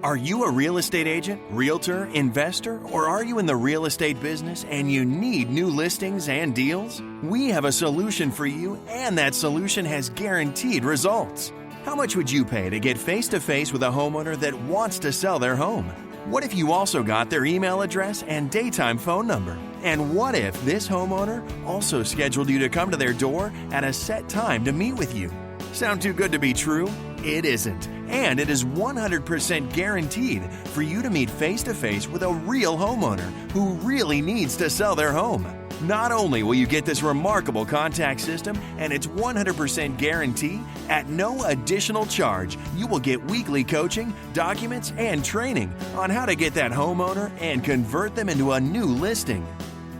Are you a real estate agent, realtor, investor, or are you in the real estate business and you need new listings and deals? We have a solution for you, and that solution has guaranteed results. How much would you pay to get face-to-face with a homeowner that wants to sell their home? What if you also got their email address and daytime phone number? And what if this homeowner also scheduled you to come to their door at a set time to meet with you? Sound too good to be true? It isn't. And it is 100% guaranteed for you to meet face-to-face with a real homeowner who really needs to sell their home. Not only will you get this remarkable contact system and its 100% guarantee, at no additional charge, you will get weekly coaching, documents, and training on how to get that homeowner and convert them into a new listing.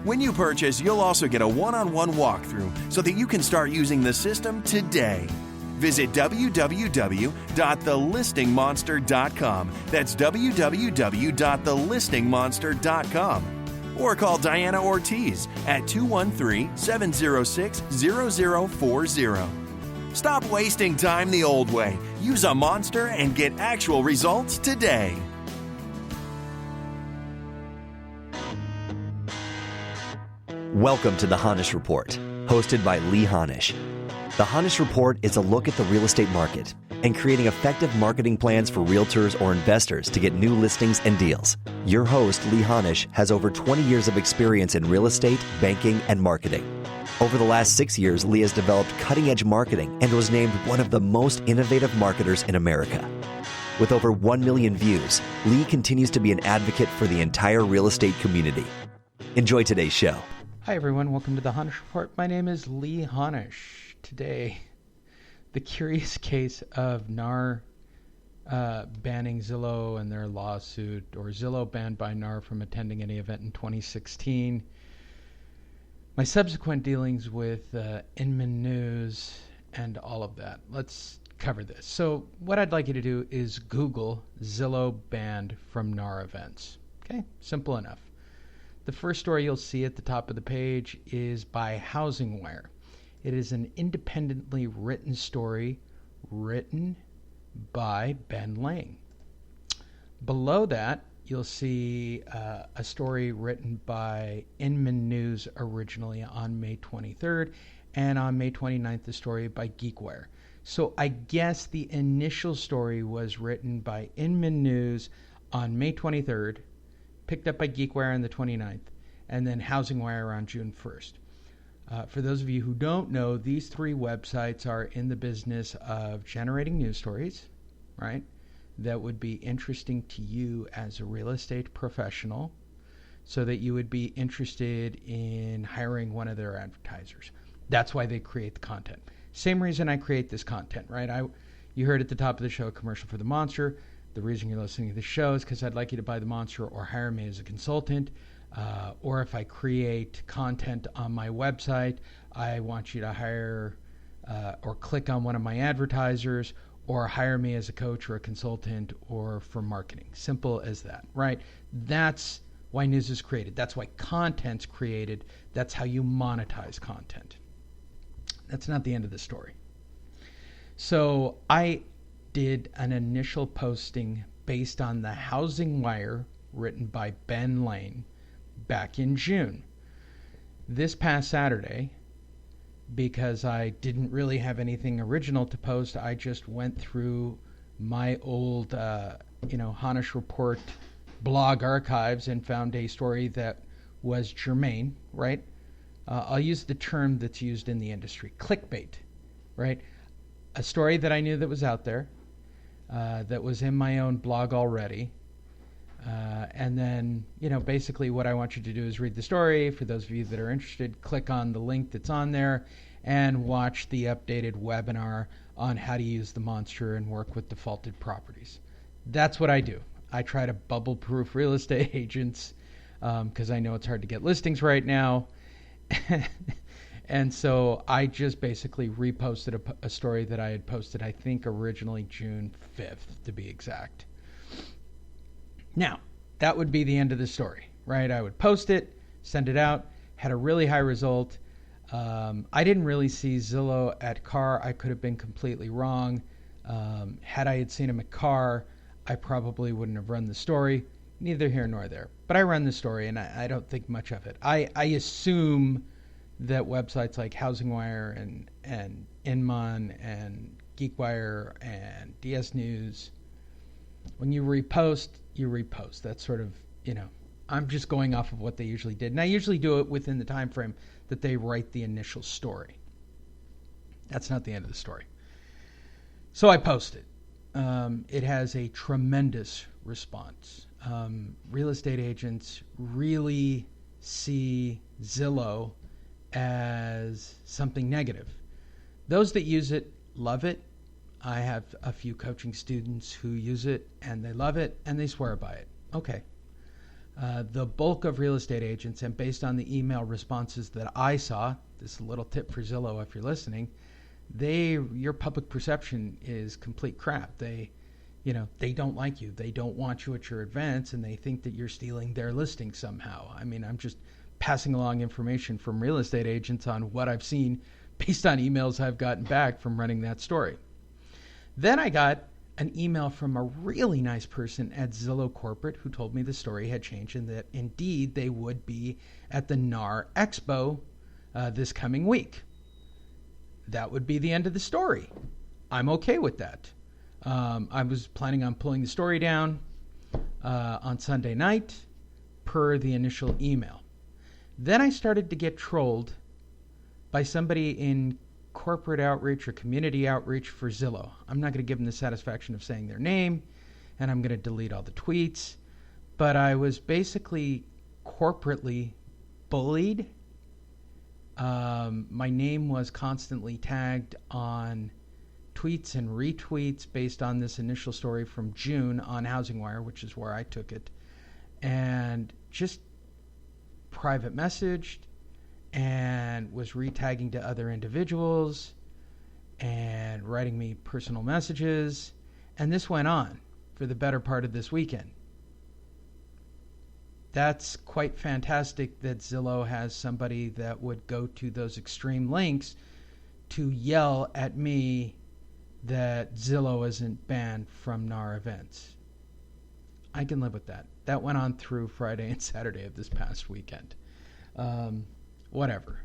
When you purchase, you'll also get a one-on-one walkthrough so that you can start using the system today. Visit www.thelistingmonster.com. That's www.thelistingmonster.com. Or call Diana Ortiz at 213-706-0040. Stop wasting time the old way. Use a monster and get actual results today. Welcome to the Honish Report, hosted by Lee Honish. The Honish Report is a look at the real estate market and creating effective marketing plans for realtors or investors to get new listings and deals. Your host, Lee Honish, has over 20 years of experience in real estate, banking, and marketing. Over the last 6 years, Lee has developed cutting-edge marketing and was named one of the most innovative marketers in America. With over 1 million views, Lee continues to be an advocate for the entire real estate community. Enjoy today's show. Hi everyone, welcome to the Honish Report. My name is Lee Honish. Today, the curious case of NAR banning Zillow and their lawsuit, or Zillow banned by NAR from attending any event in 2016. My subsequent dealings with Inman News and all of that. Let's cover this. So what I'd like you to do is Google Zillow banned from NAR events. Okay, simple enough. The first story you'll see at the top of the page is by Housing Wire. It is an independently written story written by Ben Lang. Below that, you'll see a story written by Inman News originally on May 23rd, and on May 29th, the story by GeekWire. So I guess the initial story was written by Inman News on May 23rd, picked up by GeekWire on the 29th, and then Housing Wire on June 1st. For those of you who don't know, these three websites are in the business of generating news stories, right, that would be interesting to you as a real estate professional, so that you would be interested in hiring one of their advertisers. That's why they create the content. Same reason I create this content, right? You heard at the top of the show a commercial for the Monster. The reason you're listening to the show is because I'd like you to buy the Monster or hire me as a consultant. Or if I create content on my website, I want you to hire or click on one of my advertisers or hire me as a coach or a consultant or for marketing. Simple as that, right? That's why news is created. That's why content's created. That's how you monetize content. That's not the end of the story. So I did an initial posting based on the Housing Wire written by Ben Lane back in June. This past Saturday, because I didn't really have anything original to post, I just went through my old Honish Report blog archives and found a story that was germane, right? I'll use the term that's used in the industry, clickbait, right? A story that I knew that was out there, that was in my own blog already. And then, basically what I want you to do is read the story. For those of you that are interested, click on the link that's on there and watch the updated webinar on how to use the Monster and work with defaulted properties. That's what I do. I try to bubble-proof real estate agents because I know it's hard to get listings right now. And so I just basically reposted a story that I had posted, I think originally June 5th to be exact. Now, that would be the end of the story, right? I would post it, send it out, had a really high result. I didn't really see Zillow at CAR. I could have been completely wrong. Had I had seen him at CAR, I probably wouldn't have run the story. Neither here nor there. But I run the story, and I don't think much of it. I assume that websites like HousingWire and Inman and GeekWire and DS News, when you repost, you repost. That's sort of, I'm just going off of what they usually did. And I usually do it within the time frame that they write the initial story. That's not the end of the story. So I post it. It has a tremendous response. Real estate agents really see Zillow as something negative. Those that use it love it. I have a few coaching students who use it and they love it and they swear by it. Okay. The bulk of real estate agents, and based on the email responses that I saw, this is a little tip for Zillow if you're listening, your public perception is complete crap. They don't like you. They don't want you at your events, and they think that you're stealing their listing somehow. I mean, I'm just passing along information from real estate agents on what I've seen based on emails I've gotten back from running that story. Then I got an email from a really nice person at Zillow Corporate who told me the story had changed and that indeed they would be at the NAR expo this coming week. That would be the end of the story. I'm okay with that. I was planning on pulling the story down on Sunday night per the initial email. Then I started to get trolled by somebody in corporate outreach or community outreach for Zillow. I'm not going to give them the satisfaction of saying their name, and I'm going to delete all the tweets. But I was basically corporately bullied. My name was constantly tagged on tweets and retweets based on this initial story from June on HousingWire, which is where I took it, and just private messaged and was retagging to other individuals and writing me personal messages. And this went on for the better part of this weekend. That's quite fantastic that Zillow has somebody that would go to those extreme lengths to yell at me that Zillow isn't banned from NAR events. I can live with that. That went on through Friday and Saturday of this past weekend. Whatever.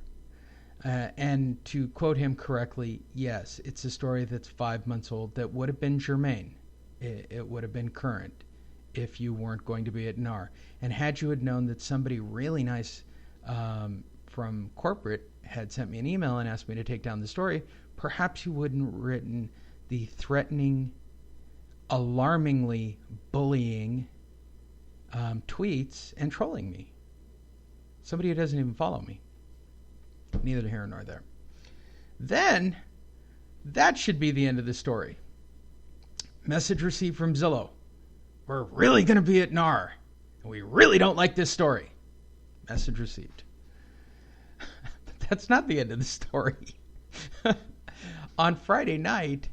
And to quote him correctly, yes, it's a story that's 5 months old that would have been germane. It would have been current if you weren't going to be at NAR. And had you had known that somebody really nice from corporate had sent me an email and asked me to take down the story, perhaps you wouldn't have written the threatening, alarmingly bullying tweets and trolling me. Somebody who doesn't even follow me. Neither here nor there. Then, that should be the end of the story. Message received from Zillow. We're really going to be at NAR, and we really don't like this story. Message received. But that's not the end of the story. On Friday night,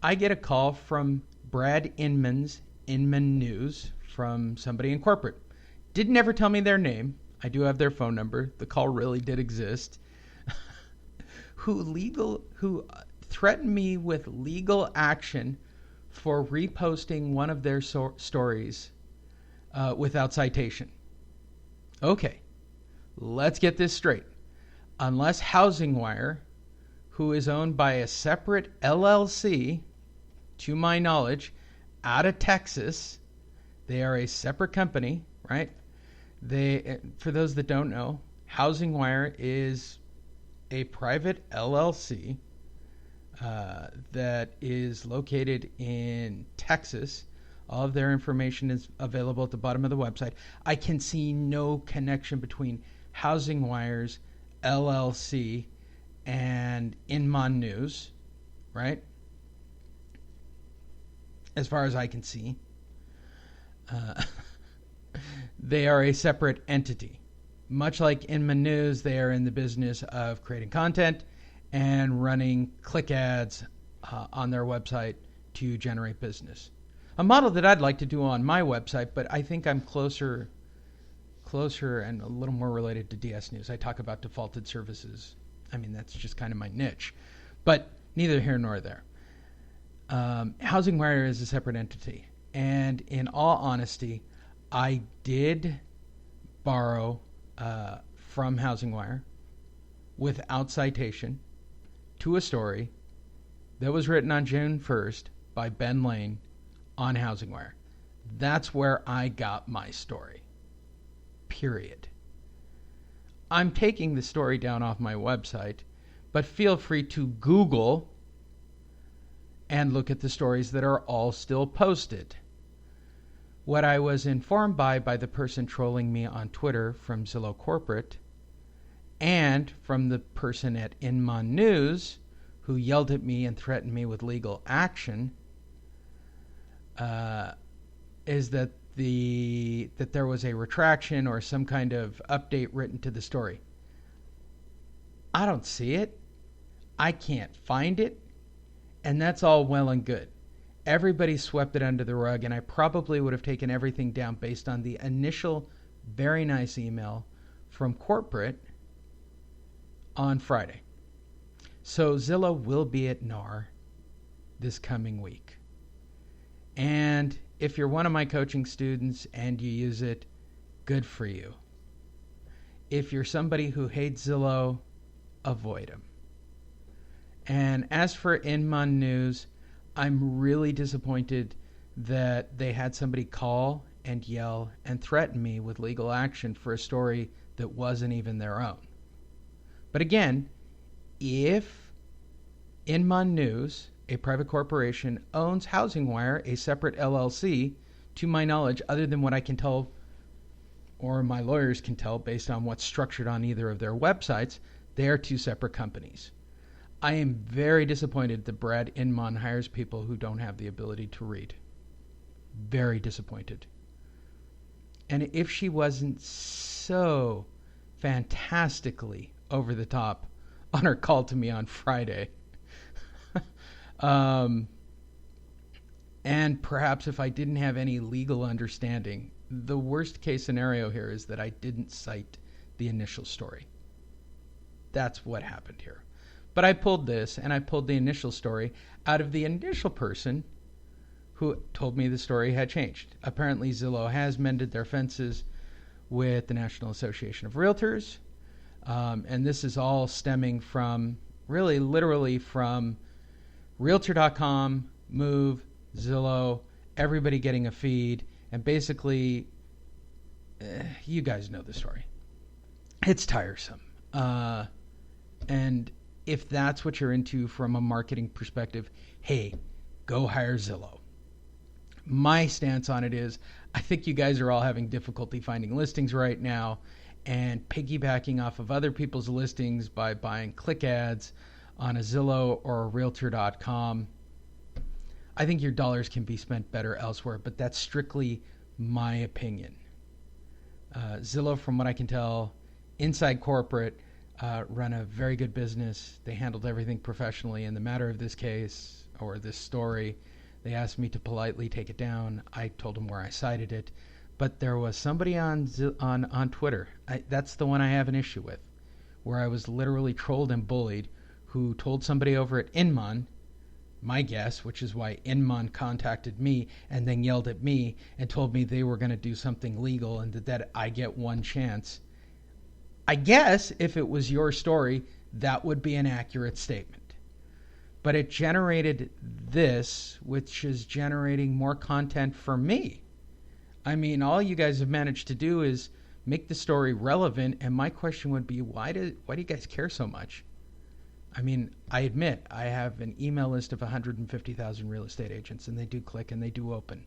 I get a call from Brad Inman's Inman News from somebody in corporate. Didn't ever tell me their name. I do have their phone number. The call really did exist. Who threatened me with legal action for reposting one of their stories without citation. Okay, let's get this straight. Unless HousingWire, who is owned by a separate LLC, to my knowledge, out of Texas, they are a separate company, right? They, for those that don't know, HousingWire is a private LLC that is located in Texas. All of their information is available at the bottom of the website. I can see no connection between HousingWire's LLC and Inman News, right? As far as I can see. They are a separate entity. Much like Inman News, they are in the business of creating content and running click ads on their website to generate business. A model that I'd like to do on my website, but I think I'm closer and a little more related to DS News. I talk about defaulted services. I mean, that's just kind of my niche. But neither here nor there. HousingWire is a separate entity. And in all honesty, I did borrow from HousingWire without citation to a story that was written on June 1st by Ben Lane on HousingWire. That's where I got my story. Period. I'm taking the story down off my website, but feel free to Google and look at the stories that are all still posted. What I was informed by the person trolling me on Twitter from Zillow Corporate and from the person at Inman News who yelled at me and threatened me with legal action is that there was a retraction or some kind of update written to the story. I don't see it. I can't find it. And that's all well and good. Everybody swept it under the rug, and I probably would have taken everything down based on the initial very nice email from corporate on Friday. So Zillow will be at NAR this coming week. And if you're one of my coaching students and you use it, good for you. If you're somebody who hates Zillow, avoid them. And as for Inman News, I'm really disappointed that they had somebody call and yell and threaten me with legal action for a story that wasn't even their own. But again, if Inman News, a private corporation, owns HousingWire, a separate LLC, to my knowledge, other than what I can tell or my lawyers can tell based on what's structured on either of their websites, they are two separate companies. I am very disappointed that Brad Inman hires people who don't have the ability to read. Very disappointed. And if she wasn't so fantastically over the top on her call to me on Friday, and perhaps if I didn't have any legal understanding, the worst case scenario here is that I didn't cite the initial story. That's what happened here. But I pulled this, and I pulled the initial story out of the initial person who told me the story had changed. Apparently, Zillow has mended their fences with the National Association of Realtors, and this is all stemming from, really, literally from Realtor.com, Move, Zillow, everybody getting a feed, and basically, you guys know the story. It's tiresome. And if that's what you're into from a marketing perspective, hey, go hire Zillow. My stance on it is, I think you guys are all having difficulty finding listings right now and piggybacking off of other people's listings by buying click ads on a Zillow or a Realtor.com. I think your dollars can be spent better elsewhere, but that's strictly my opinion. Zillow, from what I can tell, inside corporate, run a very good business. They handled everything professionally. In the matter of this case or this story, they asked me to politely take it down. I told them where I cited it, but there was somebody on Twitter. That's the one I have an issue with, where I was literally trolled and bullied, who told somebody over at Inman, my guess, which is why Inman contacted me and then yelled at me and told me they were going to do something legal and that I get one chance. I guess if it was your story, that would be an accurate statement. But it generated this, which is generating more content for me. I mean, all you guys have managed to do is make the story relevant, and my question would be, why do you guys care so much? I mean, I admit I have an email list of 150,000 real estate agents, and they do click and they do open.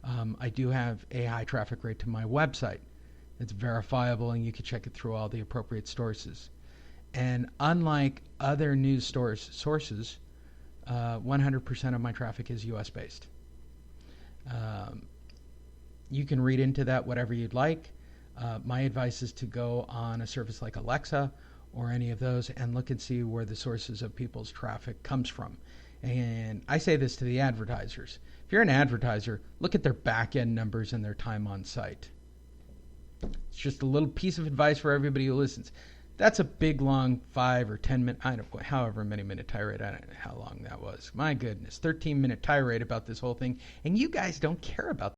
I do have a high traffic rate to my website. It's verifiable, and you can check it through all the appropriate sources. And unlike other news sources, 100% of my traffic is U.S.-based. You can read into that whatever you'd like. My advice is to go on a service like Alexa or any of those and look and see where the sources of people's traffic comes from. And I say this to the advertisers. If you're an advertiser, look at their back-end numbers and their time on site. It's just a little piece of advice for everybody who listens. That's a big, long 5 or 10 minute, I don't know, however many minute tirade. I don't know how long that was. My goodness, 13-minute tirade about this whole thing. And you guys don't care about